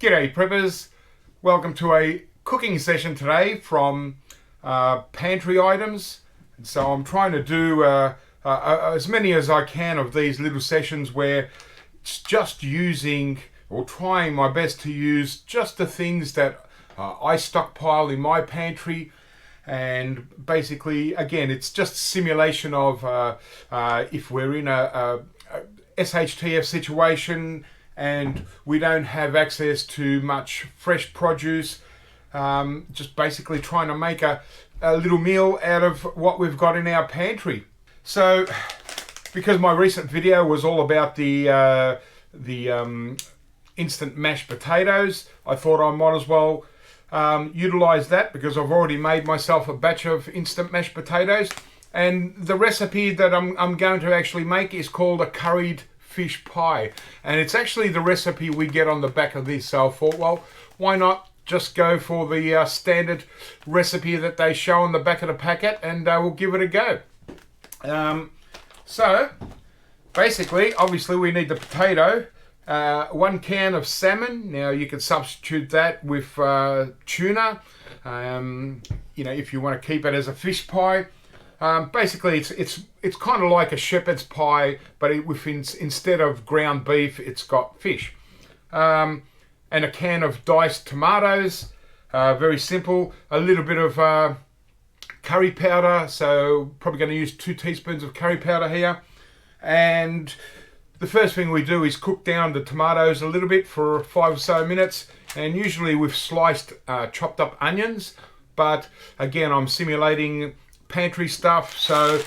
G'day preppers, welcome to a cooking session today from Pantry items. And so I'm trying to do as many as I can of these little sessions where it's just using or trying my best to use just the things that I stockpile in my pantry. And basically, again, it's just simulation of if we're in a SHTF situation and we don't have access to much fresh produce, just basically trying to make a little meal out of what we've got in our pantry. So, because my recent video was all about the instant mashed potatoes, I thought I might as well utilize that because I've already made myself a batch of instant mashed potatoes, and the recipe that I'm going to actually make is called a curried fish pie, and it's actually the recipe we get on the back of this. So I thought, well, why not just go for the standard recipe that they show on the back of the packet, and we'll give it a go. So basically, obviously we need the potato, 1 can of salmon. Now you can substitute that with tuna, you know, if you want to keep it as a fish pie. Basically, it's kind of like a shepherd's pie, but instead of ground beef, it's got fish. And a can of diced tomatoes, very simple. A little bit of curry powder, so probably going to use 2 teaspoons of curry powder here. And the first thing we do is cook down the tomatoes a little bit for 5 or so minutes, and usually with sliced chopped up onions. But again, I'm simulating pantry stuff, so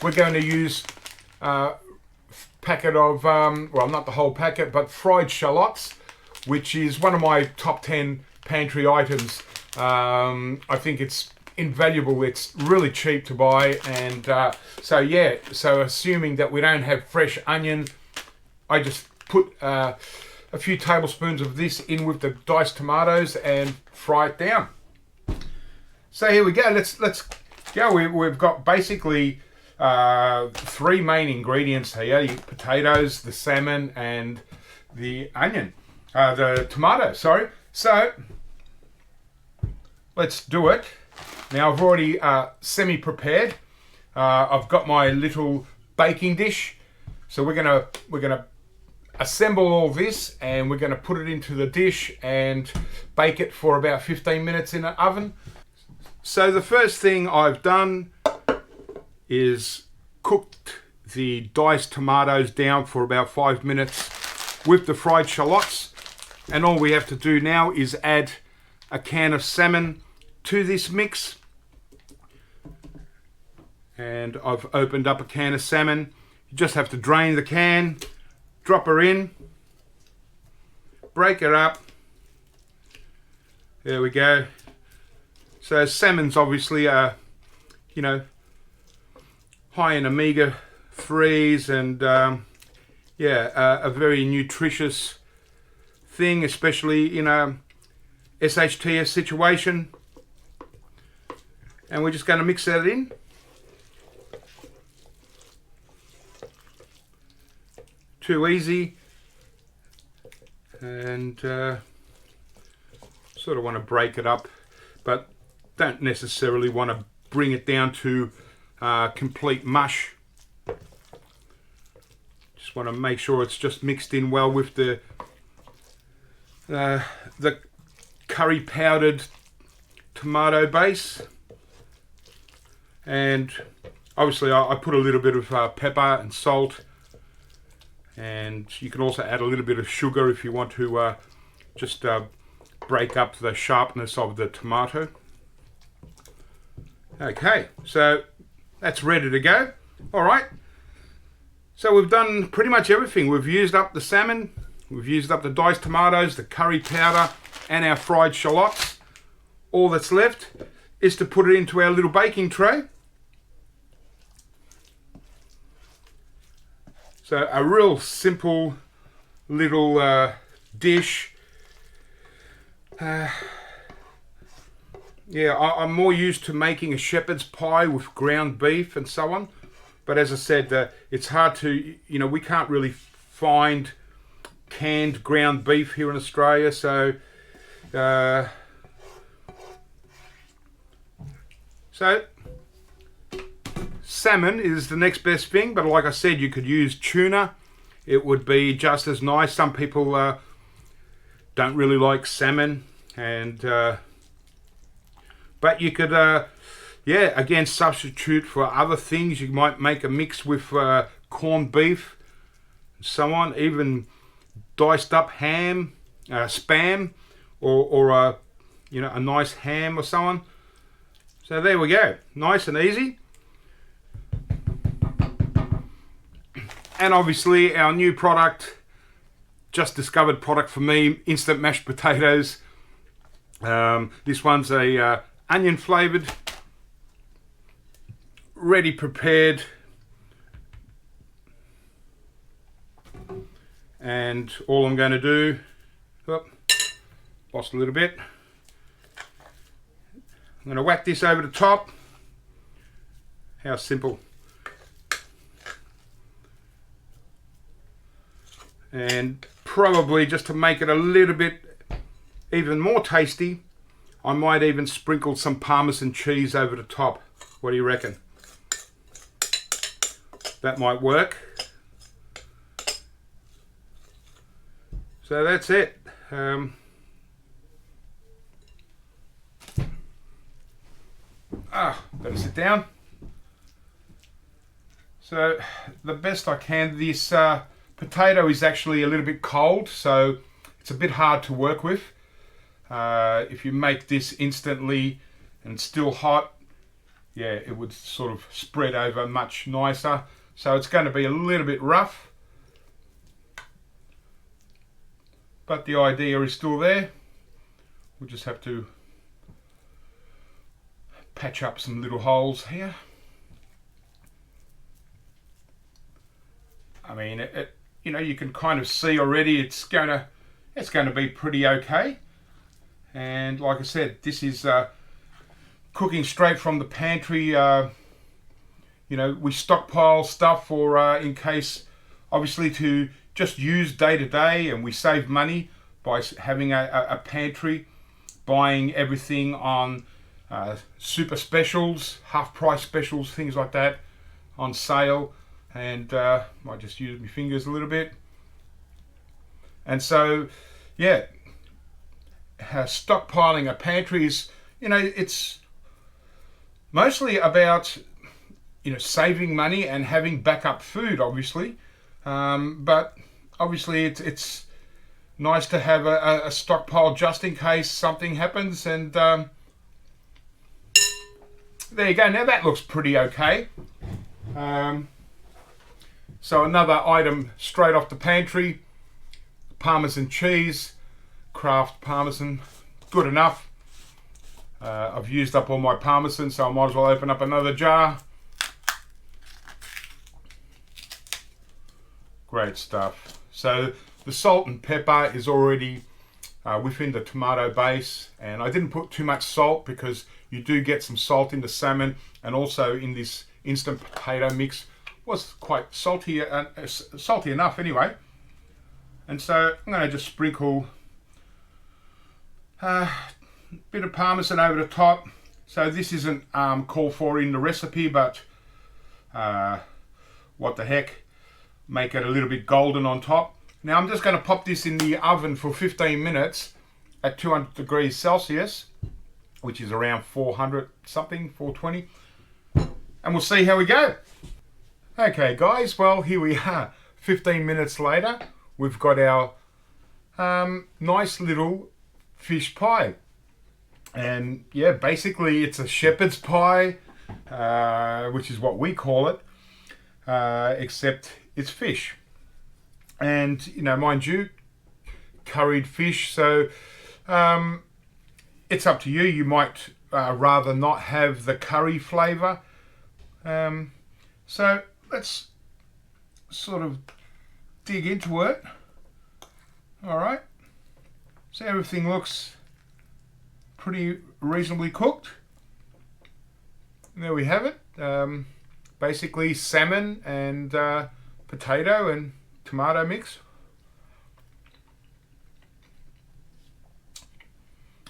we're going to use a packet of, well, not the whole packet, but fried shallots, which is one of my top 10 pantry items. I think it's invaluable. It's really cheap to buy, and so assuming that we don't have fresh onion, I just put a few tablespoons of this in with the diced tomatoes and fry it down. So here we go. Let's go. We've got basically 3 main ingredients here: the potatoes, the salmon, and the onion, the tomato. Sorry. So let's do it. Now I've already semi-prepared. I've got my little baking dish. So we're gonna assemble all this, and we're gonna put it into the dish and bake it for about 15 minutes in the oven. So the first thing I've done is cooked the diced tomatoes down for about 5 minutes with the fried shallots, and all we have to do now is add a can of salmon to this mix. And I've opened up a can of salmon. You just have to drain the can, drop her in, break her up. There we go. So salmon's obviously you know, high in omega-3s, and a very nutritious thing, especially in a SHTF situation. And we're just going to mix that in. Too easy. And sort of want to break it up, but don't necessarily want to bring it down to complete mush. Just want to make sure it's just mixed in well with the curry powdered tomato base. And obviously I put a little bit of pepper and salt, and you can also add a little bit of sugar if you want to just break up the sharpness of the tomato. Okay, so that's ready to go. All right, so we've done pretty much everything. We've used up the salmon, we've used up the diced tomatoes, the curry powder, and our fried shallots. All that's left is to put it into our little baking tray. So a real simple little dish. Yeah, I'm more used to making a shepherd's pie with ground beef and so on. But as I said, it's hard to, you know, we can't really find canned ground beef here in Australia. So salmon is the next best thing, but like I said, you could use tuna. It would be just as nice. Some people don't really like salmon, and but you could yeah, again, substitute for other things. You might make a mix with corned beef and so on, even diced up ham, spam, or you know, a nice ham or so on. So there we go, nice and easy. And obviously our new product, just discovered product for me, instant mashed potatoes. This one's a onion flavored, ready prepared, and all I'm going to do, lost a little bit, I'm going to whack this over the top. How simple. And probably just to make it a little bit even more tasty, I might even sprinkle some Parmesan cheese over the top. What do you reckon? That might work. So that's it. Better sit down. So the best I can, this potato is actually a little bit cold, so it's a bit hard to work with. If you make this instantly and it's still hot, yeah, it would sort of spread over much nicer. So it's going to be a little bit rough, but the idea is still there. We'll just have to patch up some little holes here. I mean, you know, you can kind of see already it's going to be pretty okay. And like I said, this is cooking straight from the pantry. You know, we stockpile stuff for in case, obviously, to just use day to day, and we save money by having a pantry, buying everything on super specials, half price specials, things like that on sale. And might just use my fingers a little bit. And so, yeah, stockpiling a pantry is, you know, it's mostly about, you know, saving money and having backup food, obviously. But obviously it's nice to have a stockpile just in case something happens. And there you go. Now that looks pretty okay. So another item straight off the pantry, Parmesan cheese, Kraft Parmesan, good enough. I've used up all my Parmesan, so I might as well open up another jar. Great stuff. So the salt and pepper is already within the tomato base, and I didn't put too much salt because you do get some salt in the salmon, and also in this instant potato mix was quite salty, salty enough anyway. And so I'm going to just sprinkle a bit of Parmesan over the top. So this isn't called for in the recipe, but what the heck, make it a little bit golden on top. Now I'm just going to pop this in the oven for 15 minutes at 200 degrees Celsius, which is around 400 something, 420, and we'll see how we go. Okay guys, well here we are, 15 minutes later. We've got our nice little fish pie. And yeah, basically it's a shepherd's pie, which is what we call it, except it's fish. And, you know, mind you, curried fish, so it's up to you. You might rather not have the curry flavour. So let's sort of dig into it. Alright, so everything looks pretty reasonably cooked. And there we have it. Basically salmon and potato and tomato mix.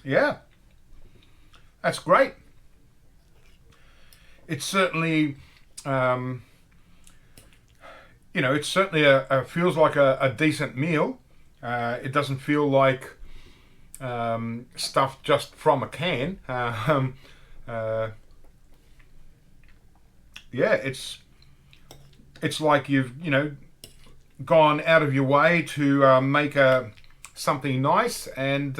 yeah, that's great. It's certainly, it's certainly feels like a decent meal. It doesn't feel like stuff just from a can. Yeah, it's like you've gone out of your way to make something nice and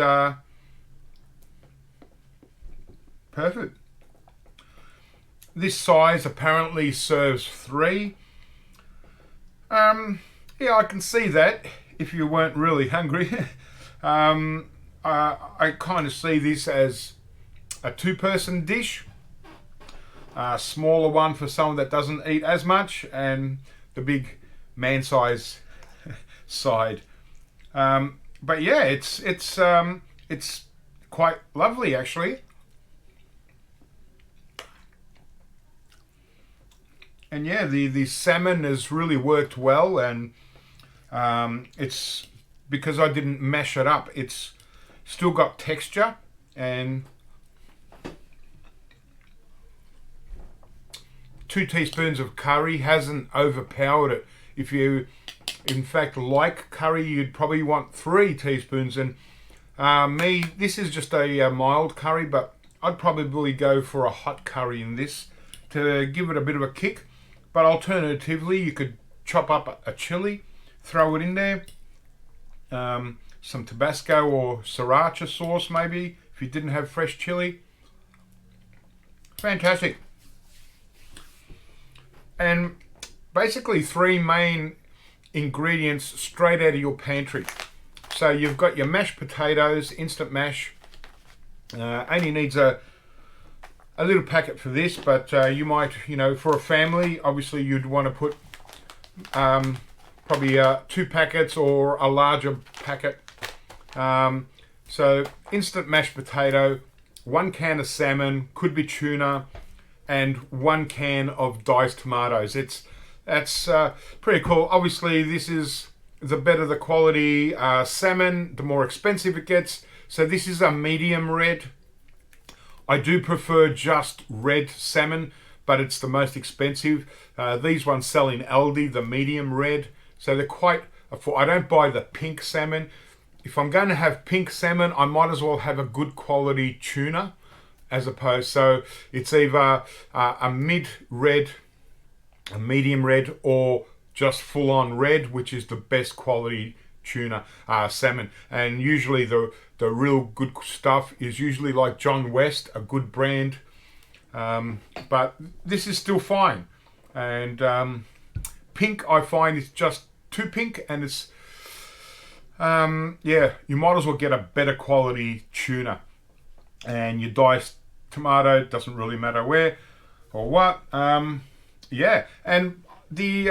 perfect. This size apparently serves 3. Yeah, I can see that if you weren't really hungry. I kind of see this as a 2-person dish, a smaller one for someone that doesn't eat as much, and the big man size side. But yeah, it's quite lovely actually. And yeah, the salmon has really worked well, and it's because I didn't mash it up. It's still got texture, and 2 teaspoons of curry hasn't overpowered it. If you, in fact, like curry, you'd probably want 3 teaspoons. And this is just a mild curry, but I'd probably go for a hot curry in this to give it a bit of a kick. But alternatively, you could chop up a chili, throw it in there, some Tabasco or sriracha sauce maybe, if you didn't have fresh chili. Fantastic. And basically 3 main ingredients straight out of your pantry. So you've got your mashed potatoes, instant mash. Only needs a little packet for this, but you might, for a family, obviously you'd want to put probably 2 packets or a larger packet. So instant mashed potato, 1 can of salmon, could be tuna, and 1 can of diced tomatoes. That's pretty cool. Obviously, this is the better the quality salmon, the more expensive it gets. So this is a medium red. I do prefer just red salmon, but it's the most expensive. These ones sell in Aldi, the medium red. So they're quite affordable. I don't buy the pink salmon. If I'm going to have pink salmon, I might as well have a good quality tuna as opposed. So it's either a mid-red, a medium red, or just full-on red, which is the best quality tuna salmon. And usually the real good stuff is usually like John West, a good brand. But this is still fine. And pink, I find, is just too pink, and it's yeah, you might as well get a better quality tuna. And your diced tomato, doesn't really matter where or what. Yeah, and the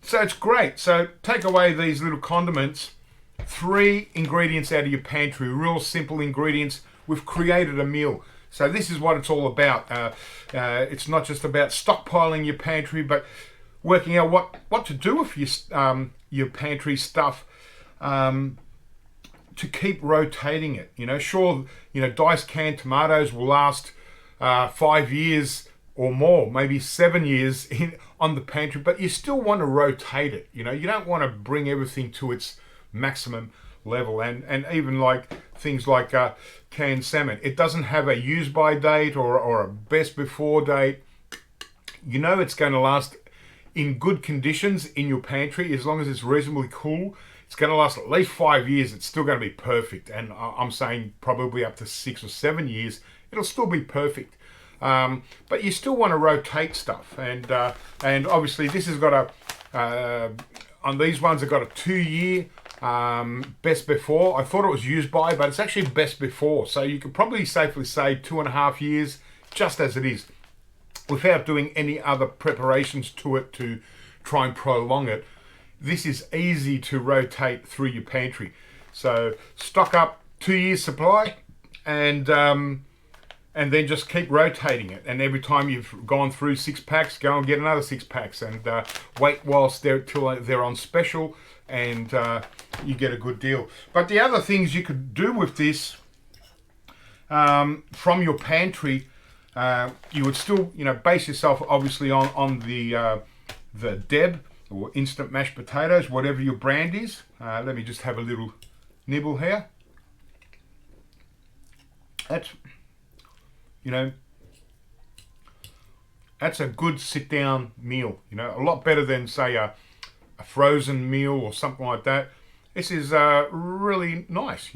so it's great. So take away these little condiments, 3 ingredients out of your pantry, real simple ingredients. We've created a meal. So this is what it's all about. It's not just about stockpiling your pantry, but working out what to do with your pantry stuff to keep rotating it. Sure, diced canned tomatoes will last 5 years or more, maybe 7 years on the pantry, but you still want to rotate it. You don't want to bring everything to its maximum level. And even like things like canned salmon, it doesn't have a use by date or a best before date. It's going to last in good conditions in your pantry as long as it's reasonably cool. It's going to last at least 5 years. It's still going to be perfect. And I'm saying probably up to 6 or 7 years, it'll still be perfect. But you still want to rotate stuff. And obviously this has got on these ones, I've got a 2-year best before. I thought it was used by, but it's actually best before. So you could probably safely say 2.5 years, just as it is, without doing any other preparations to it to try and prolong it. This is easy to rotate through your pantry. So stock up 2 years supply, and then just keep rotating it. And every time you've gone through 6 packs, go and get another 6 packs, and wait whilst till they're on special, and you get a good deal. But the other things you could do with this from your pantry, you would still, base yourself obviously on the Deb or instant mashed potatoes, whatever your brand is. Let me just have a little nibble here. That's, that's a good sit-down meal. A lot better than, say, a frozen meal or something like that. This is really nice.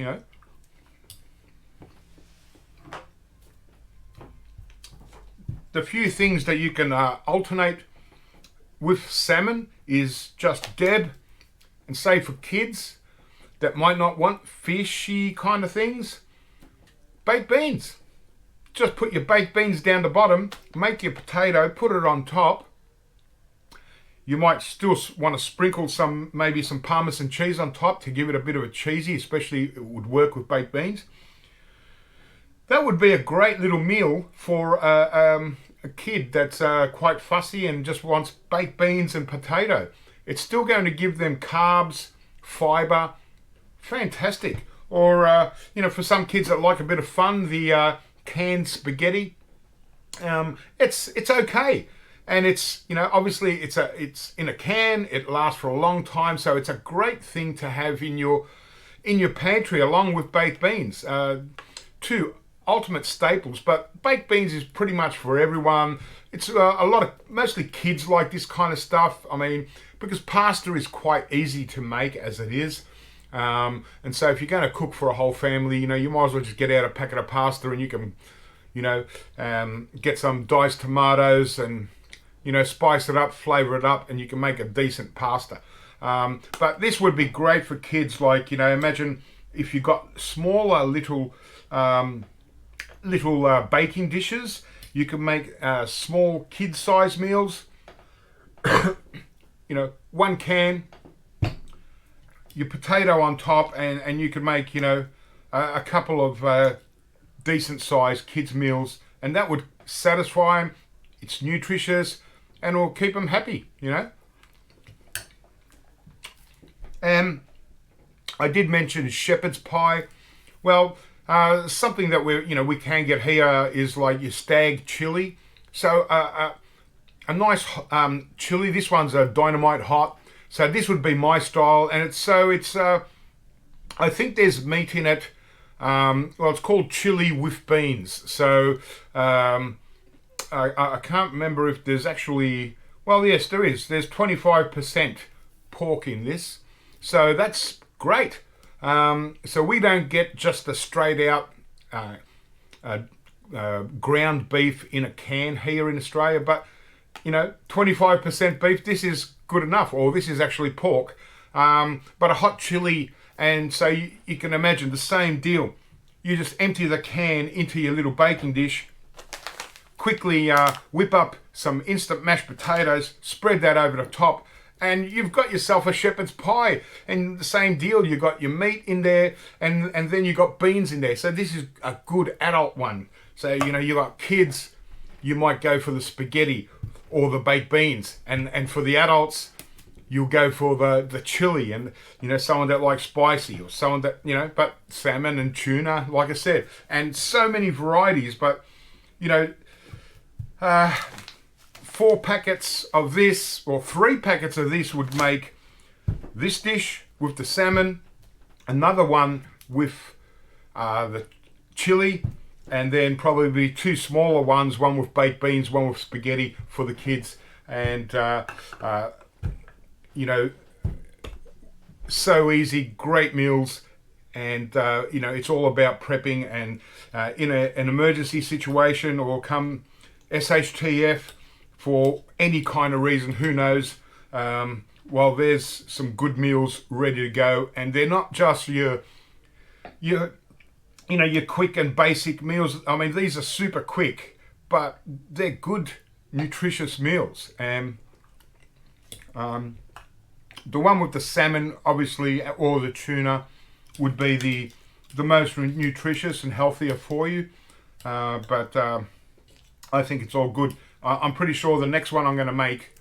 The few things that you can alternate with salmon is just Deb, and say for kids that might not want fishy kind of things, baked beans. Just put your baked beans down the bottom, make your potato, put it on top. You might still want to sprinkle maybe some Parmesan cheese on top to give it a bit of a cheesy, especially it would work with baked beans. That would be a great little meal for a kid that's quite fussy and just wants baked beans and potato. It's still going to give them carbs, fibre, fantastic. Or, for some kids that like a bit of fun, the canned spaghetti, it's okay. And it's, obviously it's in a can, it lasts for a long time, so it's a great thing to have in your pantry along with baked beans. Two ultimate staples, but baked beans is pretty much for everyone. It's mostly kids like this kind of stuff. I mean, because pasta is quite easy to make as it is. And so if you're going to cook for a whole family, you might as well just get out a packet of pasta and you can, get some diced tomatoes and, spice it up, flavour it up, and you can make a decent pasta. But this would be great for kids, like, imagine if you got smaller little baking dishes, you can make small kid-size meals. One can, your potato on top, and you can make, a couple of decent-sized kids' meals, and that would satisfy them. It's nutritious, and will keep them happy, And I did mention shepherd's pie. Well, something that we can get here is like your stag chili. So a nice chili. This one's a dynamite hot. So this would be my style, and it's I think there's meat in it. It's called chili with beans. So I can't remember if there's actually. Well, yes, there is. There's 25% pork in this, so that's great. So we don't get just the straight out ground beef in a can here in Australia, but 25% beef, this is good enough, or this is actually pork, but a hot chili, and so you can imagine the same deal. You just empty the can into your little baking dish, quickly whip up some instant mashed potatoes, spread that over the top, and you've got yourself a shepherd's pie. And the same deal, you got your meat in there, and then you got beans in there. So this is a good adult one. So you got kids, you might go for the spaghetti or the baked beans, and for the adults, you'll go for the chili, and someone that likes spicy, or someone that but salmon and tuna, like I said, and so many varieties. But 4 packets of this, or 3 packets of this, would make this dish with the salmon, another one with the chili, and then probably 2 smaller ones, one with baked beans, one with spaghetti for the kids. And so easy, great meals. And it's all about prepping, and in an emergency situation, or come SHTF for any kind of reason, who knows, there's some good meals ready to go. And they're not just your quick and basic meals. I mean, these are super quick, but they're good, nutritious meals. And the one with the salmon, obviously, or the tuna, would be the most nutritious and healthier for you. But I think it's all good. I'm pretty sure the next one I'm going to make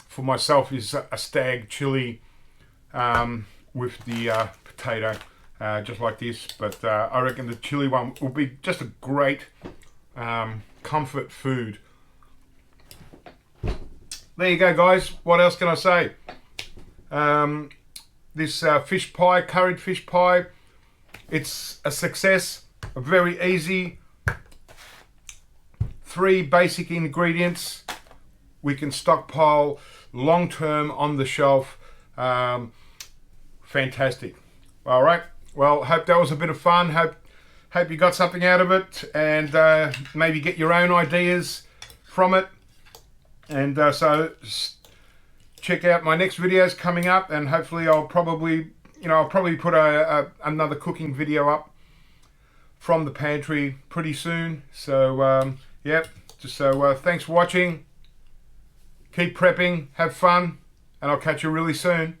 for myself is a stag chili with the potato. just like this. But I reckon the chili one will be just a great comfort food. There you go, guys. What else can I say? This fish pie, curried fish pie, it's a success. Very easy. 3 basic ingredients. We can stockpile long term on the shelf. Fantastic. All right. Well, hope that was a bit of fun. Hope you got something out of it, and maybe get your own ideas from it. And so check out my next videos coming up, and hopefully I'll probably put another cooking video up from the pantry pretty soon. So yep. So thanks for watching. Keep prepping, have fun, and I'll catch you really soon.